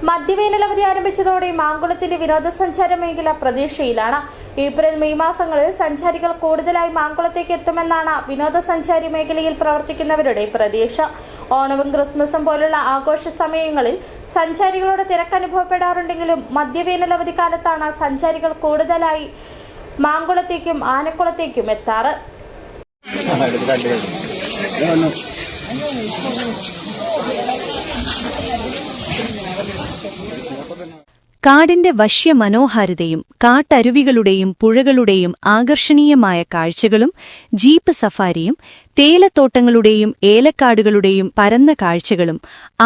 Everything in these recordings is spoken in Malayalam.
മധ്യവേനലവധി ആരംഭിച്ചതോടെ മാങ്കുളത്തിന്റെ വിനോദസഞ്ചാര മേഖല പ്രതീക്ഷയിലാണ്. ഏപ്രിൽ മെയ് മാസങ്ങളിൽ സഞ്ചാരികൾ കൂടുതലായി മാങ്കുളത്തേക്ക് എത്തുമെന്നാണ് വിനോദസഞ്ചാരി മേഖലയിൽ പ്രവർത്തിക്കുന്നവരുടെ പ്രതീക്ഷ. ഓണവും ക്രിസ്മസും പോലുള്ള ആഘോഷ സമയങ്ങളിൽ സഞ്ചാരികളുടെ തിരക്ക് അനുഭവപ്പെടാറുണ്ടെങ്കിലും മധ്യവേനലവധി കാലത്താണ് സഞ്ചാരികൾ കൂടുതലായി മാങ്കുളത്തേക്കും ആനക്കുളത്തേക്കും എത്താറ്. കാടിന്റെ വശ്യ മനോഹാരിതയും കാട്ടരുവികളുടെയും പുഴകളുടെയും ആകർഷണീയമായ കാഴ്ചകളും ജീപ്പ് സഫാരിയും തേയിലത്തോട്ടങ്ങളുടെയും ഏലക്കാടുകളുടെയും പരന്ന കാഴ്ചകളും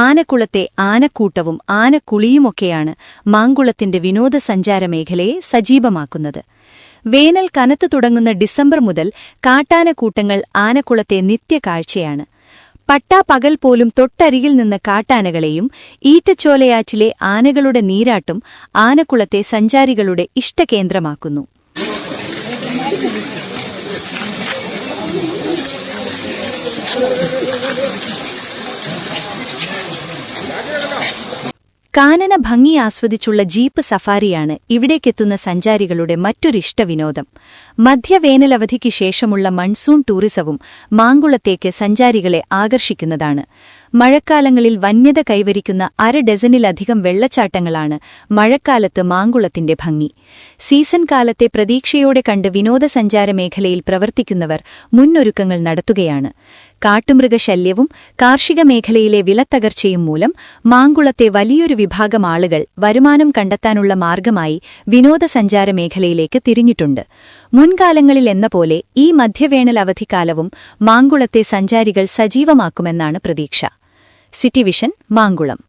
ആനക്കുളത്തെ ആനക്കൂട്ടവും ആനക്കുളിയുമൊക്കെയാണ് മാങ്കുളത്തിന്റെ വിനോദസഞ്ചാര മേഖലയെ സജീവമാക്കുന്നത്. വേനൽ കനത്തു തുടങ്ങുന്ന ഡിസംബർ മുതൽ കാട്ടാനക്കൂട്ടങ്ങൾ ആനക്കുളത്തെ നിത്യകാഴ്ചയാണ്. പട്ടാപ്പകൽ പോലും തൊട്ടരികിൽ നിന്ന് കാട്ടാനകളെയും ഈറ്റച്ചോലയാറ്റിലെ ആനകളുടെ നീരാട്ടും ആനക്കുളത്തെ സഞ്ചാരികളുടെ ഇഷ്ടകേന്ദ്രമാക്കുന്നു. കാനന ഭംഗി ആസ്വദിച്ചുള്ള ജീപ്പ് സഫാരിയാണ് ഇവിടേക്കെത്തുന്ന സഞ്ചാരികളുടെ മറ്റൊരിഷ്ട വിനോദം. മധ്യവേനലവധിക്ക് ശേഷമുള്ള മൺസൂൺ ടൂറിസവും മാങ്കുളത്തേക്ക് സഞ്ചാരികളെ ആകർഷിക്കുന്നതാണ്. മഴക്കാലങ്ങളിൽ വന്യത കൈവരിക്കുന്ന 1/2 ഡസനിലധികം വെള്ളച്ചാട്ടങ്ങളാണ് മഴക്കാലത്ത് മാങ്കുളത്തിന്റെ ഭംഗി. സീസൺ കാലത്തെ പ്രതീക്ഷയോടെ കണ്ട് വിനോദസഞ്ചാര മേഖലയിൽ പ്രവർത്തിക്കുന്നവർ മുന്നൊരുക്കങ്ങൾ നടത്തുകയാണ്. കാട്ടുമൃഗശല്യവും കാർഷിക മേഖലയിലെ വിലത്തകർച്ചയും മൂലം മാങ്കുളത്തെ വലിയൊരു വിഭാഗം ആളുകൾ വരുമാനം കണ്ടെത്താനുള്ള മാർഗമായി വിനോദസഞ്ചാര മേഖലയിലേക്ക് തിരിഞ്ഞിട്ടുണ്ട്. മുൻകാലങ്ങളിൽ എന്ന പോലെ ഈ മധ്യവേനൽ അവധിക്കാലവും മാങ്കുളത്തെ സഞ്ചാരികൾ സജീവമാക്കുമെന്നാണ് പ്രതീക്ഷ. City vision, Mankulam.